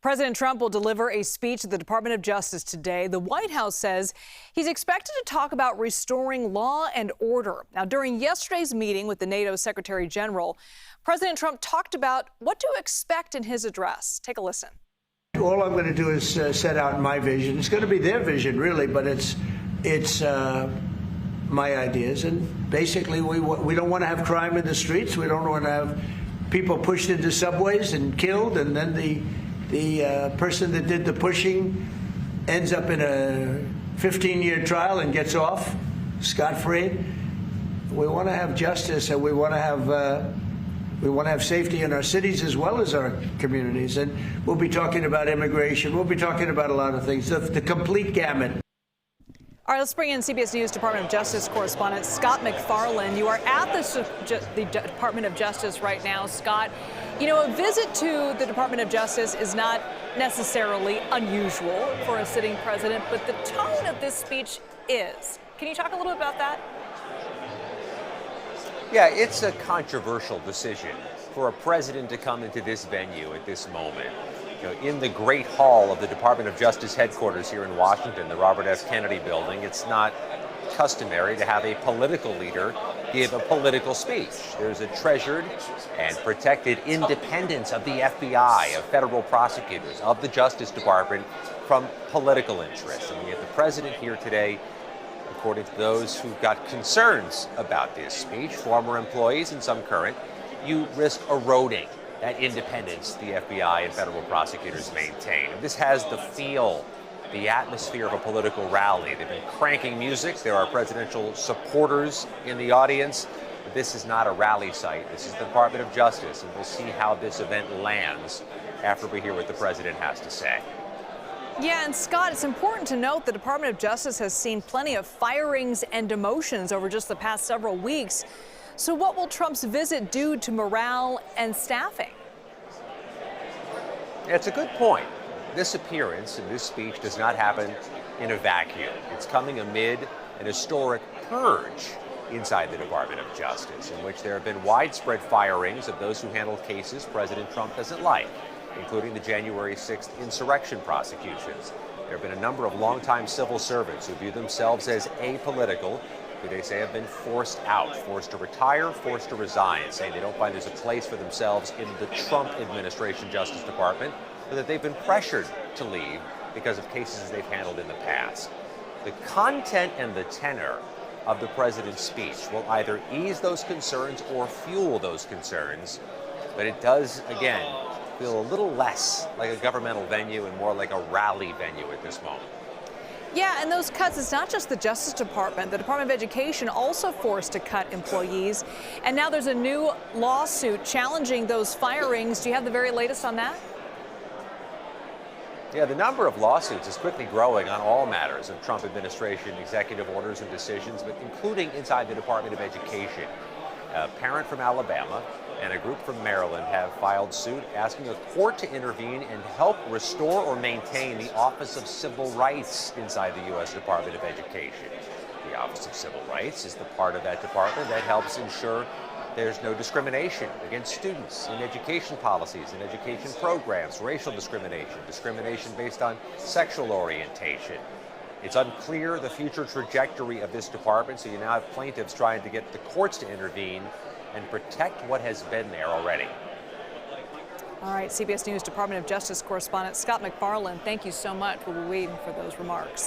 President Trump will deliver a speech at the Department of Justice today. The White House says he's expected to talk about restoring law and order. Now, during yesterday's meeting with the NATO Secretary General, President Trump talked about what to expect in his address. Take a listen. All I'm going to do is set out my vision. It's going to be their vision, really, but it's my ideas. And basically, we don't want to have crime in the streets. We don't want to have people pushed into subways and killed, and then the person that did the pushing ends up in a 15-year trial and gets off scot-free. We want to have justice, and we want to have safety in our cities as well as our communities. And we'll be talking about immigration. We'll be talking about a lot of things, the complete gamut. All right, let's bring in CBS News Department of Justice correspondent Scott MaFarlane. You are at the Department of Justice right now, Scott. You know, a visit to the Department of Justice is not necessarily unusual for a sitting president, but the tone of this speech is. Can you talk a little bit about that? Yeah, it's a controversial decision for a president to come into this venue at this moment. You know, in the Great Hall of the Department of Justice headquarters here in Washington, the Robert F. Kennedy building, it's not customary to have a political leader give a political speech. There's a treasured and protected independence of the FBI, of federal prosecutors, of the Justice Department from political interests. And we have the president here today, according to those who've got concerns about this speech, former employees and some current. You risk eroding that independence the FBI and federal prosecutors maintain. This has the feel, the atmosphere of a political rally. They've been cranking music. There are presidential supporters in the audience. But this is not a rally site. This is the Department of Justice, and we'll see how this event lands after we hear what the president has to say. Yeah, and Scott, it's important to note the Department of Justice has seen plenty of firings and demotions over just the past several weeks. So what will Trump's visit do to morale and staffing? It's a good point. This appearance and this speech does not happen in a vacuum. It's coming amid an historic purge inside the Department of Justice, in which there have been widespread firings of those who handled cases President Trump doesn't like, including the January 6th insurrection prosecutions. There have been a number of longtime civil servants who view themselves as apolitical, who they say have been forced out, forced to retire, forced to resign, saying they don't find there's a place for themselves in the Trump administration Justice Department, or that they've been pressured to leave because of cases they've handled in the past. The content and the tenor of the president's speech will either ease those concerns or fuel those concerns, but it does, again, feel a little less like a governmental venue and more like a rally venue at this moment. Yeah, and those cuts, it's not just the Justice Department. The Department of Education also forced to cut employees. And now there's a new lawsuit challenging those firings. Do you have the very latest on that? Yeah, the number of lawsuits is quickly growing on all matters of Trump administration executive orders and decisions, but including inside the Department of Education. A parent from Alabama and a group from Maryland have filed suit asking a court to intervene and help restore or maintain the Office of Civil Rights inside the U.S. Department of Education. The Office of Civil Rights is the part of that department that helps ensure there's no discrimination against students in education policies and education programs, racial discrimination, discrimination based on sexual orientation. It's unclear the future trajectory of this department, so you now have plaintiffs trying to get the courts to intervene and protect what has been there already. All right, CBS News Department of Justice correspondent Scott MaFarlane, thank you so much. We'll be waiting for those remarks.